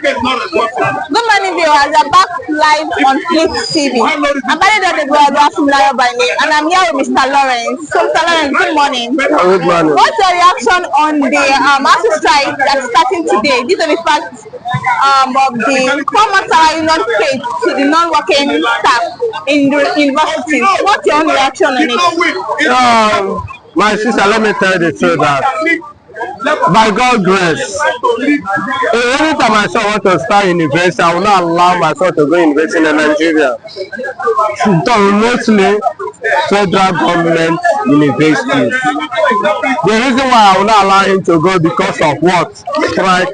Good morning, viewers. I'm back live on Flip TV. I'm by the Broadway by name, and I'm here with Mr. Lawrence. So, Mr. Lawrence, good morning. Good morning. What's your reaction on the Nasu strike that's starting today due to the fact of the former salary not paid to the non-working staff in the universities? What's your own reaction on it? My sister, let me tell you the truth that by God's grace, anytime my son wants to start university, I will not allow my son to go university in Nigeria. Mostly federal government universities. The reason why I will not allow him to go because of what? Strike.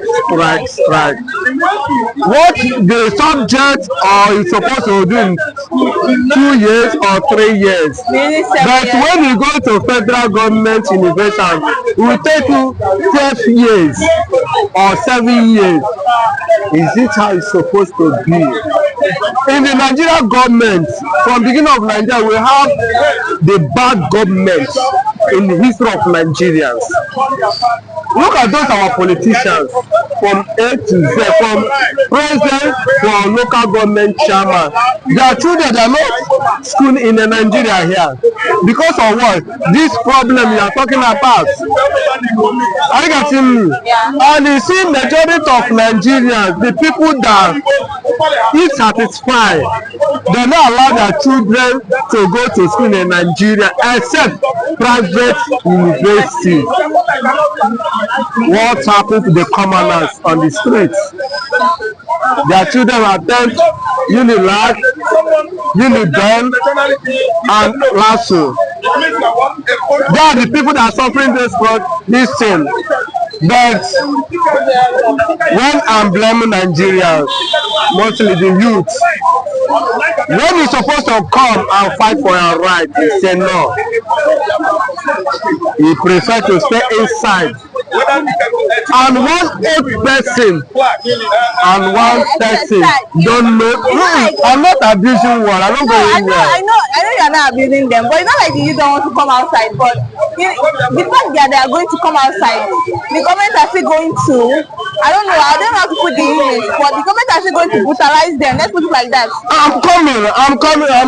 What the subject is supposed to do in 2 years or 3 years. But when you go to federal government university, it will take you 12 years or 7 years. Is it how it's supposed to be? In the Nigerian government, from the beginning of Nigeria, we have the bad government in the history of Nigerians. Look at those our politicians from A to Z, from president to our local government chairman. Their children are not school in Nigeria here because of what? This problem you are talking about. Are you getting me? And you see, majority of Nigerians, the people that is satisfied, they not allow their children to go to school in Nigeria except private universities. What happened to the commoners on the streets? Their children attend Unilag, Uniden, and Nasu. They are the people that are suffering this thing. But when I'm blaming Nigerians, mostly the youth, when you're supposed to come and fight for your right, they say no. He prefer to stay inside. And one person don't know. I'm not abusing one. I'm not going there. I know you're not abusing them, but it's not like you don't want to come outside. But the fact that they are going to come outside, the government are still going to, I don't know how to put the English, but the government are still going to brutalize them. Let's put it like that. I'm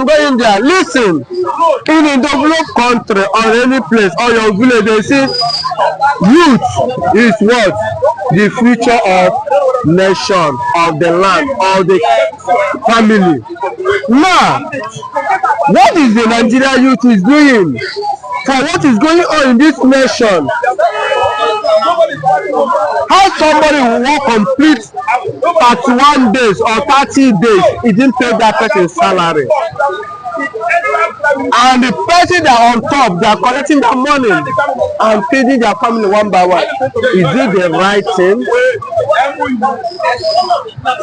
going there. Listen, in a developed country or any place or your village, they say youth is what? The future of nation, of the land, of the family. Now, what is the Nigerian youth is doing for what is going on in this nation? How somebody will work complete 31 days or 30 days, he didn't pay that person's salary. And the person that are on top, they are collecting their money and feeding their family one by one. Is it the right thing?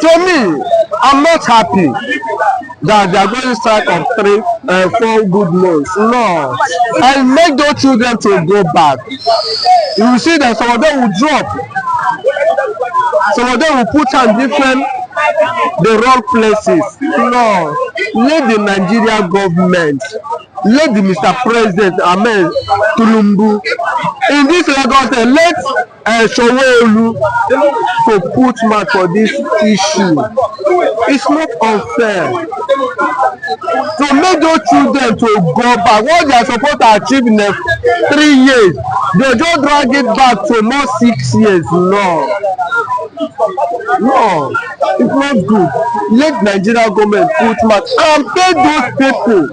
To me, I'm not happy that they are going to strike on 4 good months. No. And make those children to go back. You will see that some of them will drop. Some of them will put on the wrong places. No. Let the Nigeria government, let the Mr. President Ahmed Tulumbu in this Lagos, let Showolu to put mouth for this issue. It's not unfair to make those children to go back. What they are supposed to achieve in 3 years, they just drag it back to not 6 years. No, it's not good. Let Nigeria government put mouth and pay those people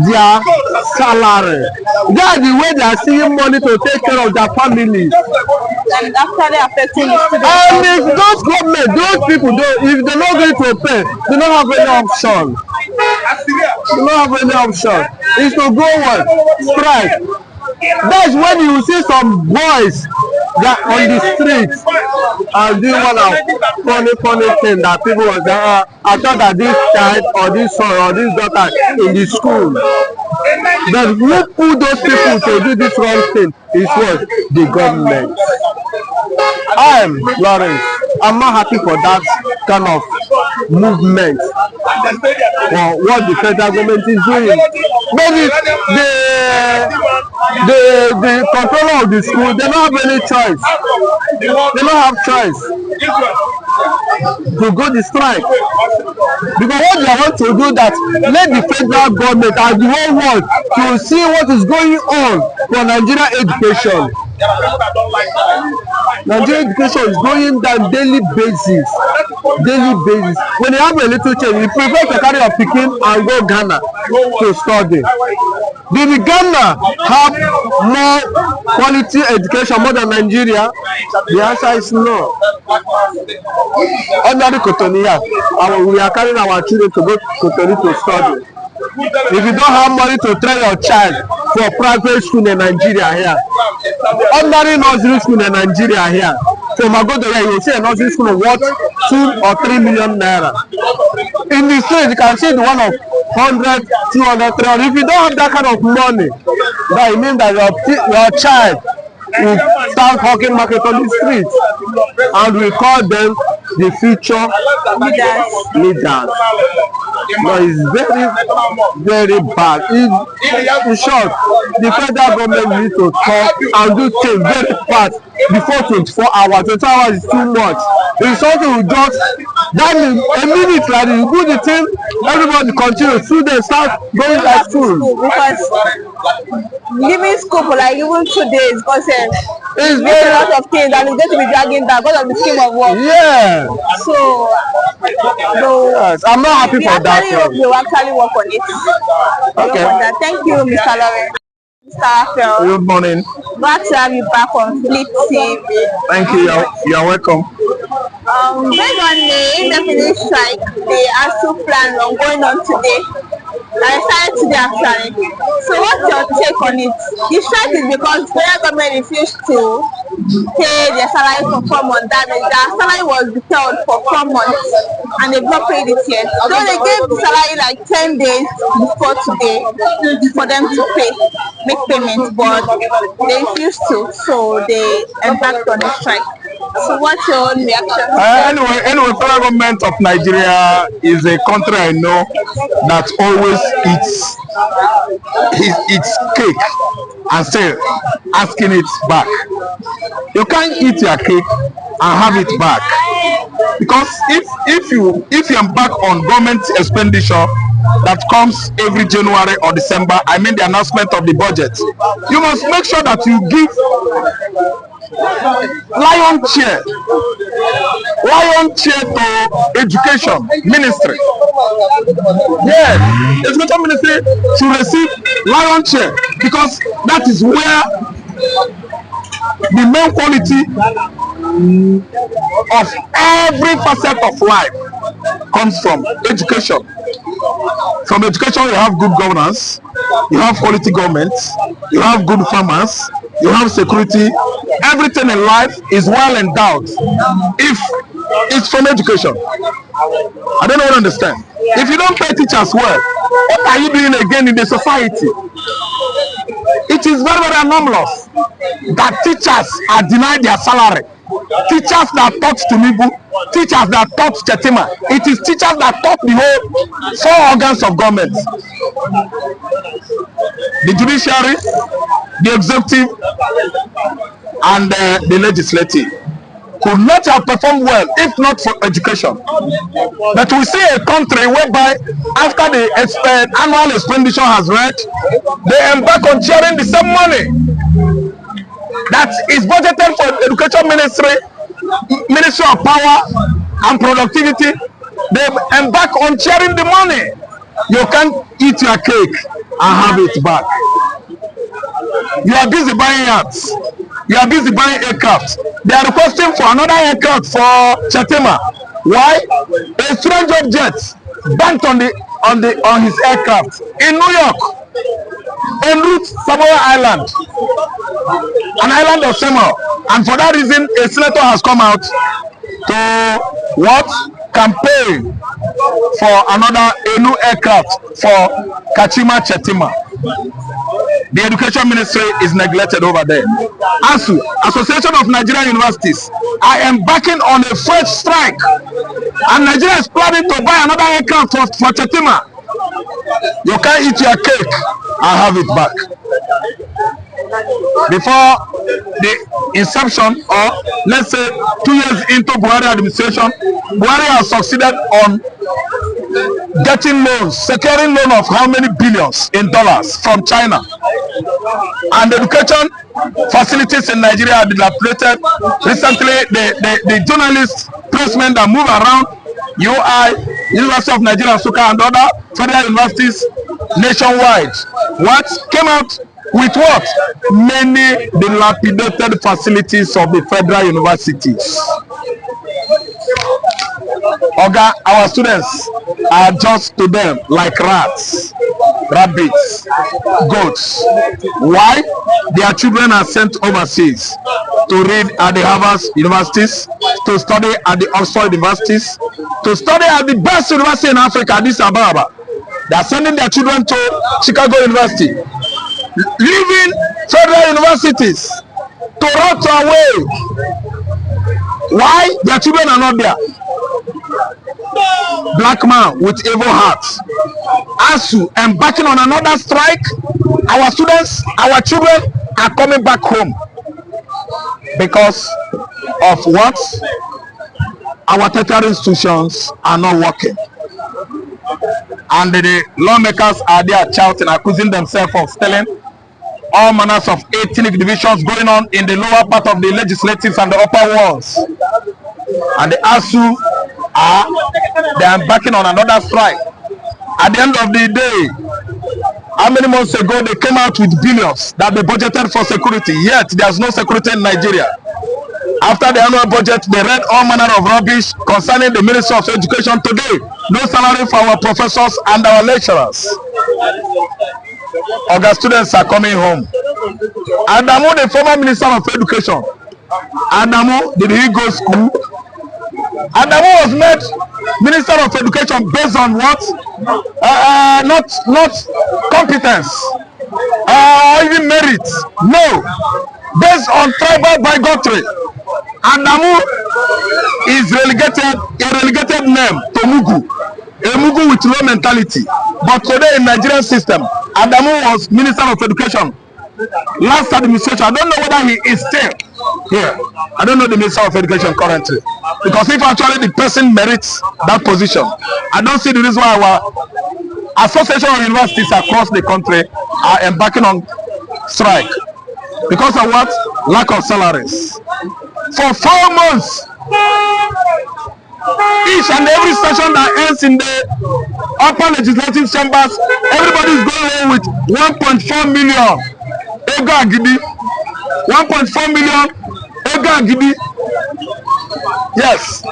their salary. That's the way they are seeing money to take care of their families. And actually affecting the students. And if those government, those people, if they're not going to pay, they don't have any option. They don't have any option. It's to go on strike. That's when you see some boys that on the streets and doing one of funny thing that people was there. I thought that this child or this son or this daughter in the school. But who put those people to do this wrong thing is what? The government. I am Lawrence. I'm not happy for that kind of movement for what the federal government is doing. Maybe the controller of the school, they don't have any choice. They don't have choice. to go the strike. Because what they want to do that, let the federal government and the whole world to see what is going on for Nigeria education. Nigeria education is going down daily basis. Daily basis. When you have a little change, you prefer to carry your pikin and go Ghana to study. Did Ghana have more quality education more than Nigeria? The answer is no. Ordinary Cotonia, we are carrying our children to go to Cotonou to study. If you don't have money to train your child for private school in Nigeria here, ordinary nursery school in Nigeria here, from Agodo here, you will see a nursery school worth 2 or 3 million naira. In the street, you can see the one of 100, 200, 300. If you don't have that kind of money, that means that your child will start hawking market on the street, and we call them the future leaders. No, it's very, very bad. In short, the federal government needs to talk and do things very fast before 24 hours. 24 hours is too much. If something will just, that means a minute like you do the thing, everybody continue, students start going to school. Because giving school for like even 2 days, because it's very a lot of things and it's going to be dragging down because of the scheme of work. Yeah. So yes, I'm not happy for that. We will actually work on it. Okay. Thank you, Mr. Lawrence. Mr. Afel. Good morning. Glad to have you back on Fleet TV. Thank you. You're welcome. Based on the indefinite strike, the Nasu plan on going on today. I started today actually. So what's your take on it? The strike is because the federal government refused to pay their salary for 4 months. That means their salary was withheld for 4 months and they've not paid it yet. So they gave the salary like 10 days before today for them to make payments, but they refused to, so they embarked on a strike. So what's your own reaction? Anyway, federal government of Nigeria is a country I know that always eats cake and still asking it back. You can't eat your cake and have it back, because if you embark on government expenditure that comes every January or December, I mean the announcement of the budget, you must make sure that you give lion chair to education ministry. Yes, education ministry should receive lion chair, because that is where the main quality of every facet of life comes from education. From education, you have good governance, you have quality government, you have good farmers, you have security. Everything in life is well endowed if it's from education. I don't know what to understand. If you don't pay teachers well, what are you doing again in the society? It is very, very anomalous that teachers are denied their salary. Teachers that taught Tumibu, teachers that taught Chetima, it is teachers that taught the whole 4 organs of government: the judiciary, the executive, and the legislative. Could not have performed well if not for education. But we see a country whereby after the annual expenditure has read, they embark on sharing the same money that is budgeted for education ministry of power and productivity. They embark on sharing the money. You can't eat your cake and have it back. You are busy buying yachts. You are busy buying aircraft. They are requesting for another aircraft for Chetima. Why? A strange object banked on his aircraft in New York, en route Samoa Island, an island of Samoa. And for that reason, a senator has come out to campaign for a new aircraft for Kachima Chetima. The education ministry is neglected over there. ASU, Association of Nigerian Universities, are embarking on a fresh strike, and Nigeria is planning to buy another aircraft for Chetima. You can't eat your cake and have it back. Before inception, or let's say 2 years into Buhari administration, Buhari has succeeded on getting loans, securing loan of how many billions in dollars from China. And education facilities in Nigeria are dilapidated. Recently, the journalist placement that move around UI, University of Nigeria, Nsukka, and other federal universities nationwide, what came out with what? Many dilapidated facilities of the federal universities. Oga, our students are just to them like rats, rabbits, goats. Why? Their children are sent overseas to read at the Harvard universities, to study at the Oxford universities, to study at the best university in Africa, Addis Ababa. They are sending their children to Chicago University, leaving federal universities to rot away. Why? Their children are not there. Black man with evil heart. Asu embarking on another strike. Our students, our children are coming back home because of what? Our tertiary institutions are not working. And the lawmakers are there shouting, accusing themselves of stealing. All manners of ethnic divisions going on in the lower part of the legislatives and the upper walls. And the ASU they are embarking on another strike. At the end of the day, how many months ago they came out with billions that they budgeted for security, yet there's no security in Nigeria. After the annual budget, they read all manner of rubbish concerning the Ministry of Education. Today, no salary for our professors and our lecturers. Our students are coming home. Adamu, the former Minister of Education, Adamu, did he go to school? Adamu was made Minister of Education based on what? Not competence or even merit. No, based on tribal bigotry. Adamu is a relegated name to Mugu, a Mugu with low mentality. But today in Nigerian system, Adamu was Minister of Education last administration. I don't know whether he is still here. I don't know the Minister of Education currently, because if actually the person merits that position, I don't see the reason why our association of universities across the country are embarking on strike. Because of what? Lack of salaries. For 4 months, each and every session that ends in the upper legislative chambers, everybody is going home with 1.4 million. 1.4 million. Yes.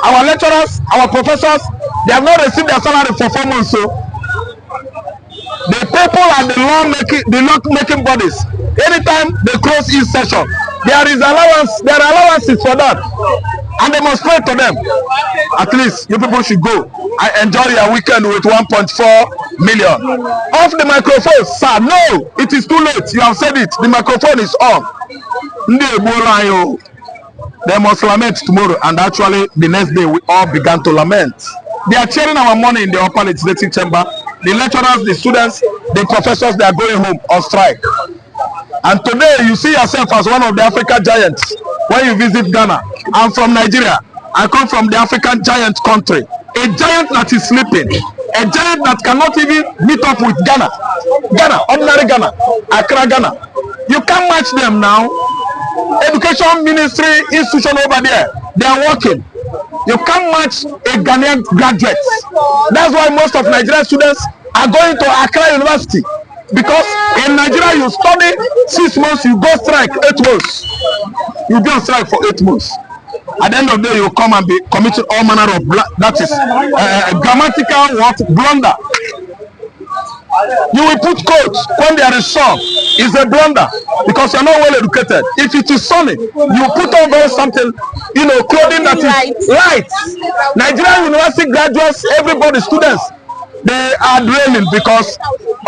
Our lecturers, our professors, they have not received their salary for 4 months. So the people and the law making bodies, anytime they close each session, there are allowances for that, and they must pay to them. At least you people should go and enjoy your weekend with 1.4 million. Off the microphone, sir. No, it is too late. You have said it. The microphone is on. They must lament tomorrow, and actually the next day we all began to lament. They are sharing our money in the upper legislative chamber. The lecturers, the students, the professors, they are going home on strike. And today you see yourself as one of the African giants when you visit Ghana. I'm from Nigeria. I come from the African giant country. A giant that is sleeping. A giant that cannot even meet up with Ghana. Ghana, ordinary Ghana, Accra, Ghana. You can't match them now. Education ministry institution over there, they are working. You can't match a Ghanaian graduate. That's why most of Nigerian students are going to Accra University. Because in Nigeria you study 6 months, you go strike 8 months. You be on strike for 8 months. At the end of the day, you come and be committing all manner of that is grammatical what blunder. You will put coat when there is sun. It's a blunder because you're not well educated. If it is sunny, you put on very something, clothing that is light. Nigerian university graduates, everybody, students, they are draining because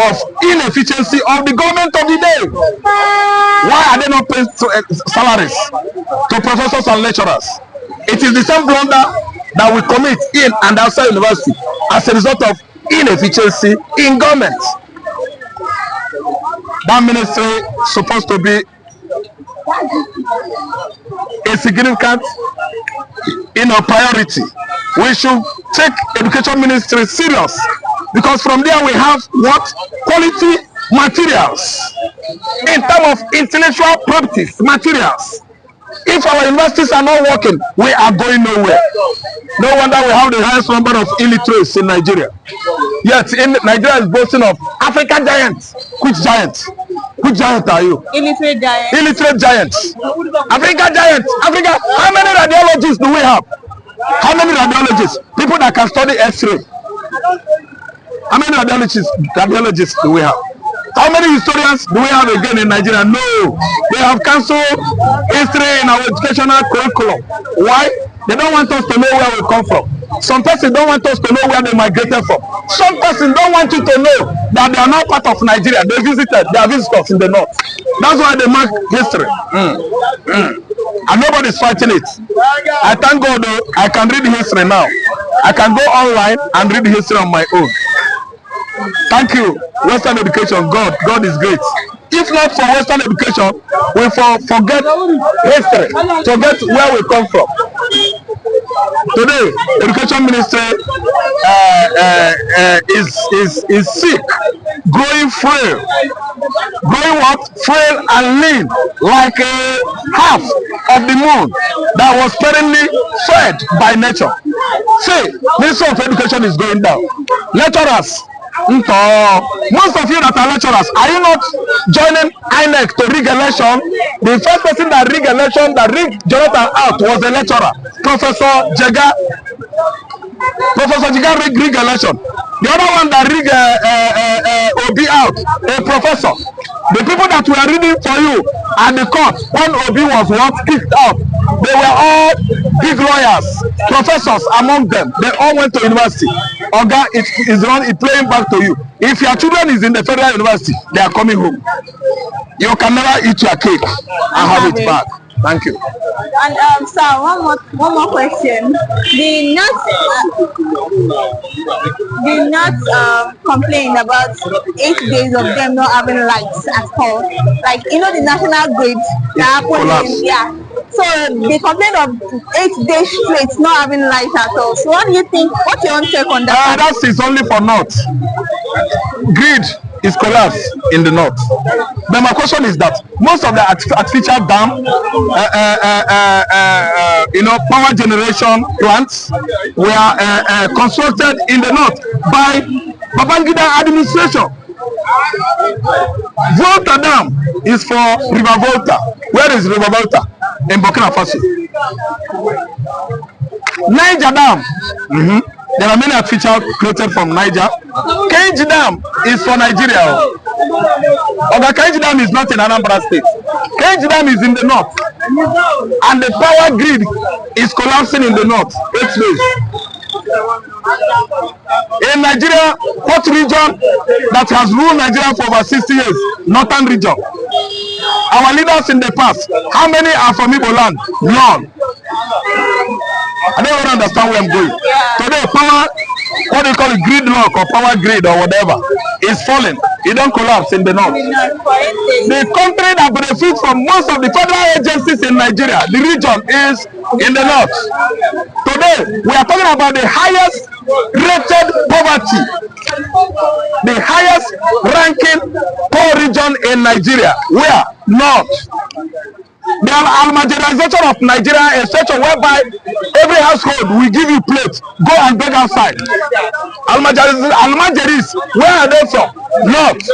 of inefficiency of the government of the day. Why are they not paying salaries to professors and lecturers? It is the same blunder that we commit in and outside university as a result of inefficiency in government. That ministry is supposed to be a significant priority. We should take education ministry serious, because from there we have what? Quality materials in terms of intellectual properties materials. If our universities are not working, we are going nowhere. No wonder we have the highest number of illiterates in Nigeria. Yet Nigeria is boasting of African giants. Which giant? Which giant are you? Illiterate giants. Illiterate giants. African giants. Africa. How many radiologists do we have? How many radiologists? People that can study X-ray. How many radiologists do we have? How many historians do we have again in Nigeria? No. They have cancelled history in our educational curriculum. Why? They don't want us to know where we come from. Some persons don't want us to know where they migrated from. Some persons don't want you to know that they are not part of Nigeria. They visited, they are visitors in the north. That's why they mark history. And nobody is fighting it. I thank God I can read history now. I can go online and read history on my own. Thank you, Western education. God is great. If not for Western education, we forget history, forget where we come from. Today, education ministry is sick, growing frail, growing what? Frail and lean, like a half of the moon that was sparingly fed by nature. See, Ministry of Education is going down. Lecturers. Most of you that are lecturers, are you not joining INEC to rig election? The first person that rigged election, that rigged Jonathan out, was a lecturer, Professor Jega. Professor Jega rigged election. The other one that rigged Obi out, a professor. The people that were reading for you at the court when Obi was kicked out, they were all big lawyers, professors among them. They all went to university. Oga is playing back to you. If your children is in the federal university, they are coming home. You can never eat your cake and have it back. Thank you. And sir, one more question. The North complain about 8 days of them not having lights at all. Like, you know, the national grid that happened. Yeah. So they complain of 8 days straight not having light at all. So what do you think? What's your own take on that? That is only for North. Grid is collapsed in the north. But my question is that most of the artificial dam, power generation plants were constructed in the north by Babangida administration. Volta Dam is for River Volta. Where is River Volta? In Burkina Faso. Niger Dam. There are many artificial created from Niger. Kenji Dam is for Nigeria. Oga Kenji Dam is not in Anambra State. Kenji Dam is in the north. And the power grid is collapsing in the north. 8 days. In Nigeria, what region that has ruled Nigeria for over 60 years? Northern region. Our leaders in the past, how many are from Igbo land? None. I don't even understand where I'm going. Today, power, what do you call it, gridlock or power grid or whatever, is falling. It don't collapse in the north. The country that benefits from most of the federal agencies in Nigeria, the region, is in the north. Today, we are talking about the highest rated poverty, the highest ranking poor region in Nigeria. Where? North. The Almajerization of Nigeria is such a whereby every household will give you plates. Go and beg outside. Almajeris, where are they from? North.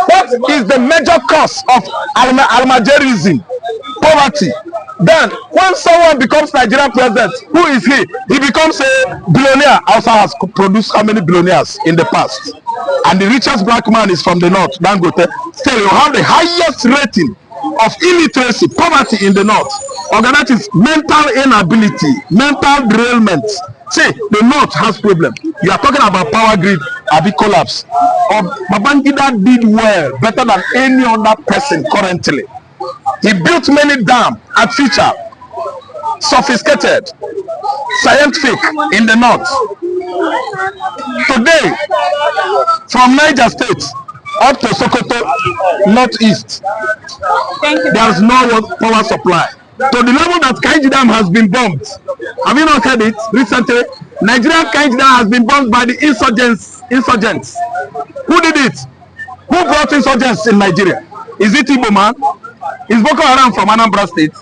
What is the major cause of Almajerism? Poverty. Then, when someone becomes Nigerian president, who is he? He becomes a billionaire. Also has produced how many billionaires in the past? And the richest black man is from the north, Dangote. Still, you have the highest rating of illiteracy, poverty in the north. That is mental inability, mental derailment. See, the north has problem. You are talking about power grid, a big collapse. Babangida did well, better than any other person currently. He built many dams at future, sophisticated, scientific in the north. Today, from Niger State up to Sokoto, northeast, there is no power supply. to the level that Kainji Dam has been bombed. Have you not heard it recently? Nigerian Kainji Dam has been bombed by the insurgents. Who did it? Who brought insurgents in Nigeria? Is it Igbo man? Is Boko Haram from Anambra State?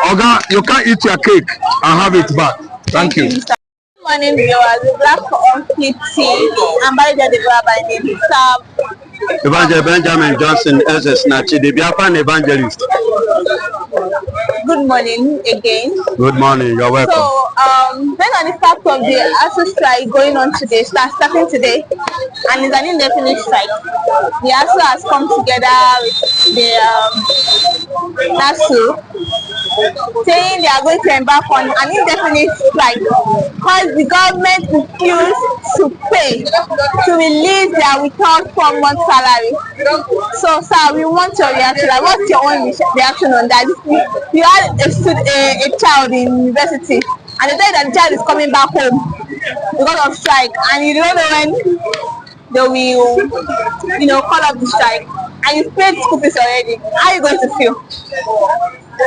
Oga, you can't eat your cake and have it back. Thank you. Good morning, viewers. The Black on TV. I'm by name. Evangel Benjamin Johnson SS Nachi, the Biafran evangelist. Good morning again. Good morning, you're welcome. So, when on the start of the ASU strike going on today, starting today, and it's an indefinite strike, the ASU has come together with the Nasu, saying they are going to embark on an indefinite strike because the government refused to pay to release their withheld 4-month salary. So, sir, we want your reaction. Like, what's your own reaction on that? You had a child in university, and they said that the child is coming back home because of strike, and you don't know when they will, call up the strike, and you've paid school fees already. How are you going to feel?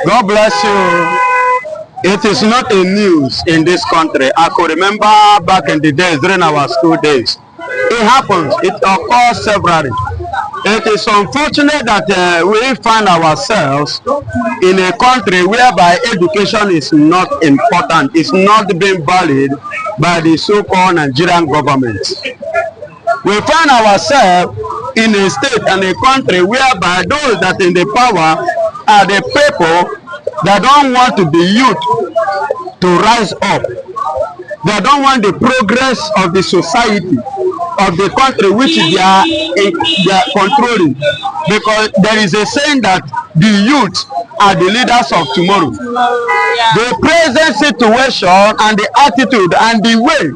God bless you. It is not a news in this country. I could remember back in the days during our school days. It happens. It occurs severally. It is unfortunate that we find ourselves in a country whereby education is not important, it's not being valued by the so-called Nigerian government. We find ourselves in a state and a country whereby those that in the power are the people that don't want the youth to rise up. They don't want the progress of the society, of the country which they are controlling, because there is a saying that the youth are the leaders of tomorrow. The present situation and the attitude and the way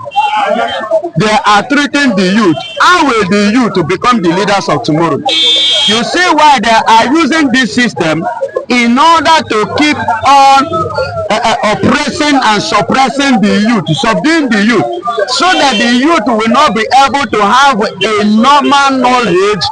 they are treating the youth, how will the youth become the leaders of tomorrow? You see why they are using this system in order to keep on oppressing and suppressing the youth, subduing the youth, so that the youth will not be able to have a normal knowledge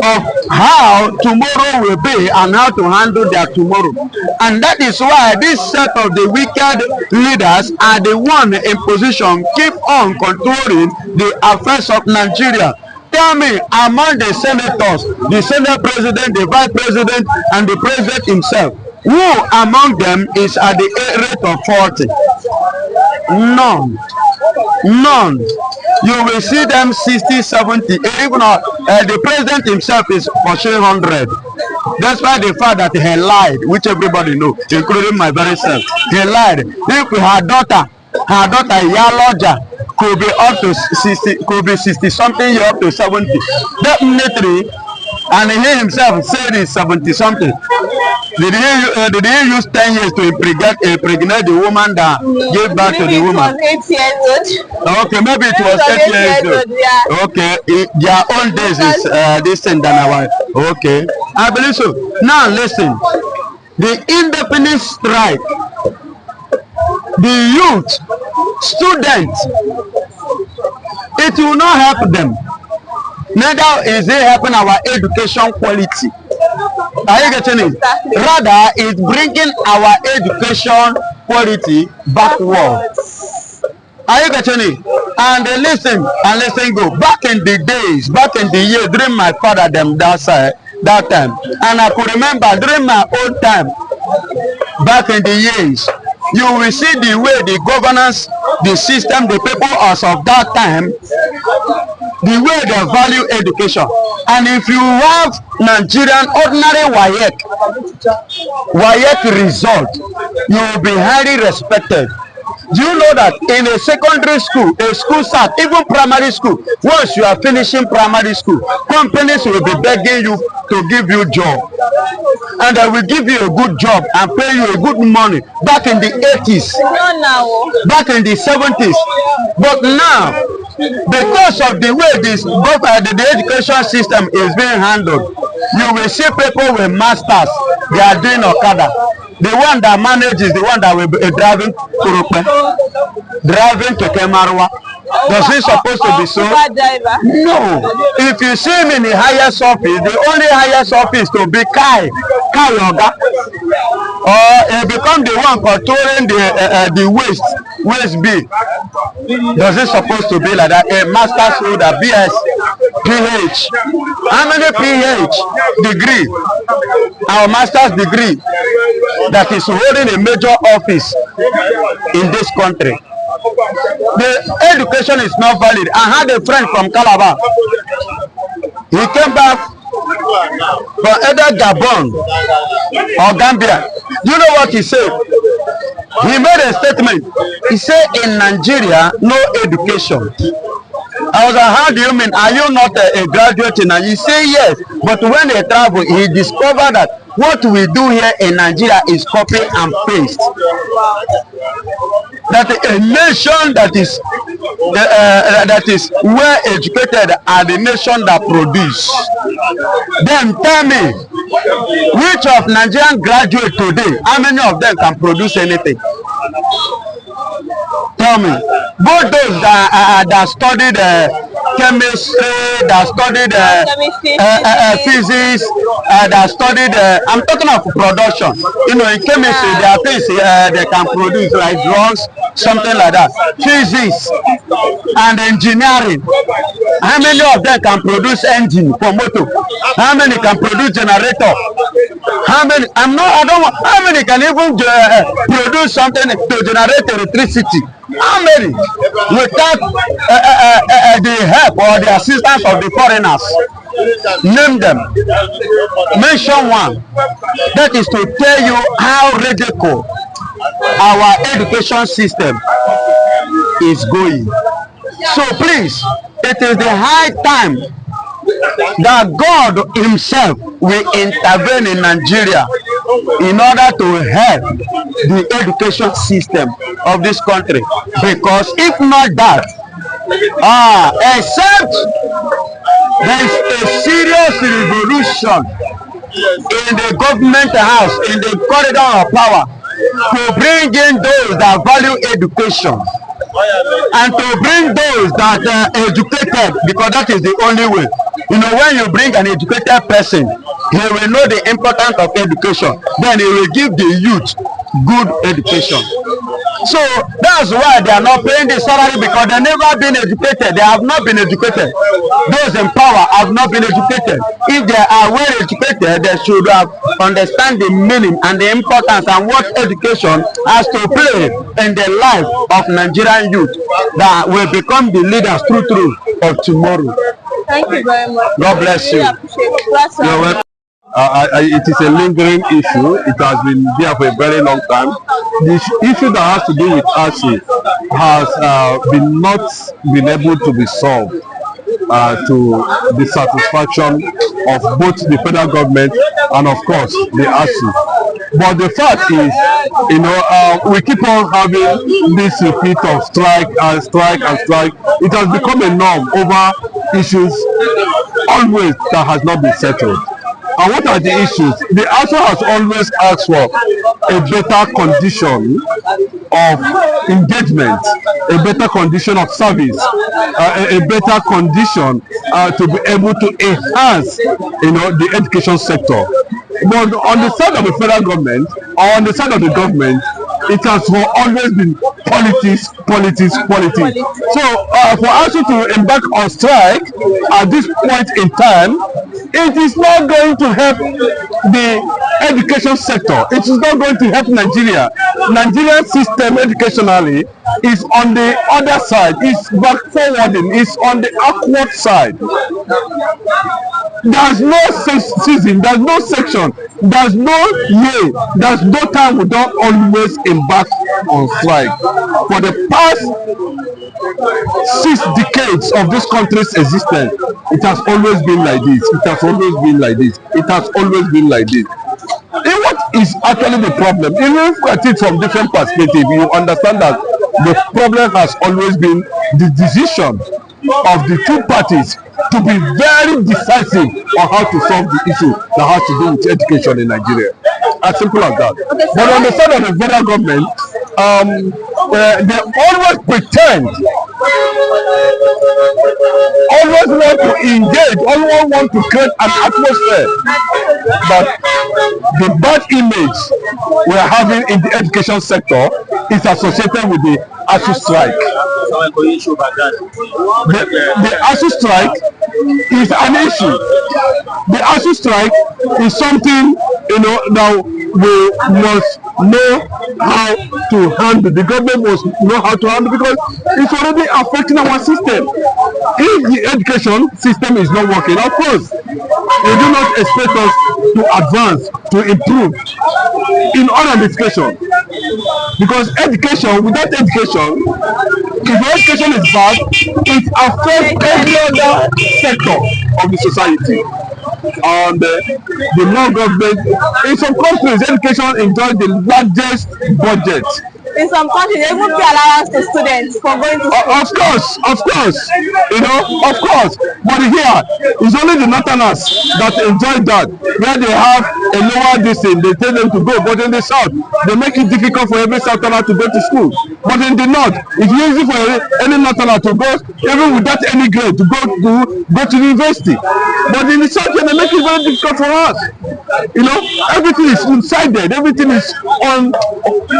of how tomorrow will be and how to handle their tomorrow. And that is why this set of the wicked leaders are the one in position keep on controlling the affairs of Nigeria. Tell me, among the senators, the Senate President, the Vice President, and the President himself, who among them is at the rate of 40? None. None. You will see them 60, 70, even the President himself is pursuing 100. That's why the fact that he lied, which everybody knows, including my very self. He lied. If her daughter Yaloja, could be up to 60, could be 60 something year up to 70. Definitely, and he himself said he's 70 something. Did he use 10 years to impregnate the woman that gave back to the woman? It was 8 years old. Okay, maybe it was 8 years old. Yeah. Okay, their own days is distant than our. Okay, I believe so. Now listen, the indefinite strike, the youth, students, it will not help them. Neither is it helping our education quality. Are you getting it? Rather, it's bringing our education quality backwards. Are you getting it? And listen go. Back in the days, back in the year during my father them that time, and I could remember during my own time, back in the years, you will see the way the governance, the system, the people as of that time, the way they value education. And if you have Nigerian ordinary WAEC result, you will be highly respected. Do you know that in a secondary school, a school start, even primary school, once you are finishing primary school, companies will be begging you to give you job. And they will give you a good job and pay you a good money back in the 80s, back in the 70s. But now, because of the way the education system is being handled, you will see people with masters, they are doing Okada. The one that manages, the one that will be driving Kurupe, driving to Kemarwa. Does it supposed to be so? No. If you see him in the highest office, the only highest office to be Kai Oga. or he become the one controlling the waste bill. Does it supposed to be like that? A master's holder, BS, PH. How many PH degree? Our master's degree that is holding a major office in this country. The education is not valid. I had a friend from Calabar. He came back from either Gabon or Gambia. You know what he said? He made a statement. He said, in Nigeria, no education. I was like, how do you mean? Are you not a graduate in Nigeria? He said yes. But when he traveled, he discovered that what we do here in Nigeria is copy and paste. That a nation that is well educated are the nation that produce. Then tell me, which of Nigerian graduates today, how many of them can produce anything? Tell me. Both those that studied chemistry, that studied physics, that studied, I'm talking of production. You know, in chemistry, there are things they can produce, like drugs, something like that. Physics and engineering. How many of them can produce engine for motor? How many can produce generator? How many? I don't want. How many can even produce something to generate electricity? How many? Without the help or the assistance of the foreigners. Name them. Mention one. That is to tell you how radical our education system is going. So please, it is the high time that God himself will intervene in Nigeria in order to help the education system of this country. Because if not that, except there is a serious revolution in the government house, in the corridor of power, to bring in those that value education and to bring those that are educated, because that is the only way. You know, when you bring an educated person, he will know the importance of education. Then he will give the youth good education. So that's why they are not paying the salary, because they never been educated. They have not been educated. Those in power have not been educated. If they are well educated, they should have understand the meaning and the importance and what education has to play in the life of Nigerian youth that will become the leaders through of tomorrow. Thank you very much. God bless you. You're welcome. It is a lingering issue. It has been there for a very long time. The issue that has to do with ASI has not been able to be solved to the satisfaction of both the federal government and, of course, the ASI. But the fact is, you know, we keep on having this repeat of strike and strike and strike. It has become a norm over issues always that has not been settled. And what are the issues? The ASO has always asked for a better condition of engagement, a better condition of service, a better condition to be able to enhance, you know, the education sector. But on the side of the federal government or on the side of the government, it has always been politics. So for us to embark on strike at this point in time, it is not going to help the education sector. It is not going to help Nigeria. Nigerian system educationally is on the other side. It's back forwarding. It's on the upward side. There's no season. There's no section. There's no year. There's no time we don't always embark on strike. For the past 6 decades of this country's existence, it has always been like this. It has always been like this. It has always been like this. And what is actually the problem? Even if you at it from different perspectives, you understand that the problem has always been the decision of the two parties to be very decisive on how to solve the issue that has to do with education in Nigeria. As simple as that. But on the side of the federal government, they always pretend always want to engage, always want to create an atmosphere. But the bad image we are having in the education sector is associated with the ASU strike. The ASU strike is an issue. The ASU strike is something, that we must know how to handle. The government must know how to handle, because it's already affecting our system. If the education system is not working, of course, they do not expect us to advance, to improve in all ramifications. Because education, without education, if education is bad, it affects every other sector of the society. And the non-government, in some countries, education enjoys the largest budget. In some countries, they even pay allowance to students for going to school. Of course, of course. But here, it's only the northerners that enjoy that. Where they have a lower distance, they tell them to go. But in the south, they make it difficult for every southerner to go to school. But in the north, it's easy for any northerner to go, even without any grade, to go to university. But in the south, they make it very difficult for us. Everything is one-sided. Everything is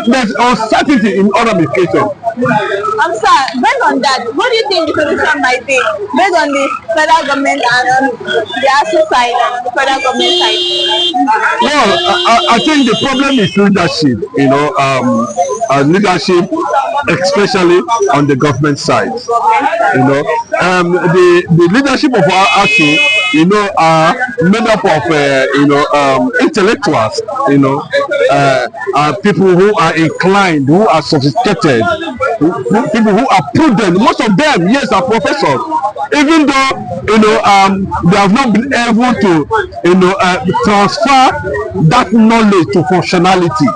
there's uncertainty in other ramifications. Sir, based on that, what do you think the solution might be, based on the federal government and on the ASU side and the federal government side? Well, I think the problem is leadership. Leadership, especially on the government side. The leadership of our ASU, are made up of intellectuals. People who are inclined, who are sophisticated, people who are prudent. Most of them, yes, are professors. Even though they have not been able to transfer that knowledge to functionality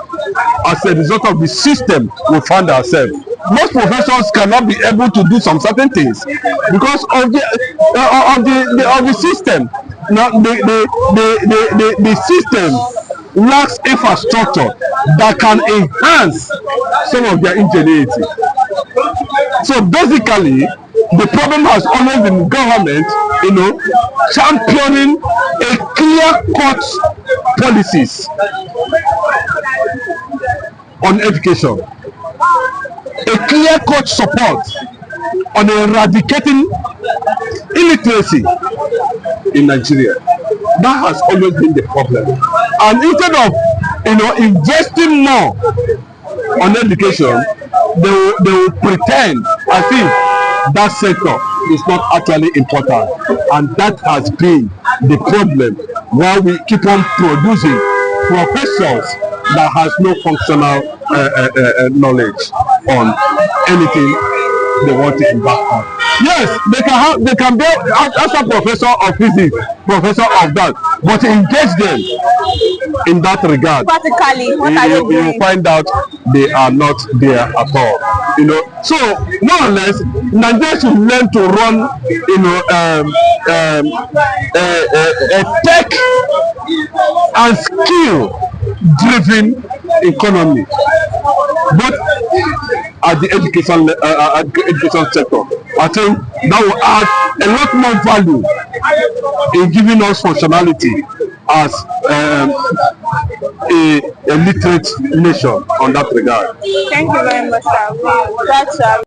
as a result of the system we find ourselves. Most professors cannot be able to do some certain things because of the system. Now, the system lacks infrastructure that can enhance some of their ingenuity. So basically, the problem has always been government, championing a clear-cut policies on education, a clear-cut support on eradicating illiteracy in Nigeria. That has always been the problem. And instead of investing more on education, they will pretend as if that sector is not actually important, and that has been the problem while we keep on producing professors that has no functional knowledge on anything they want to embark on. Yes, they can be as a professor of physics, professor of that, but engage them in that regard. Practically, what are they doing? You will find out they are not there at all. So more or less, Nigeria should learn to run, a tech and skill-driven economy, but at the education sector. I think that will add a lot more value in giving us functionality as a literate nation on that regard. Thank you very much, sir.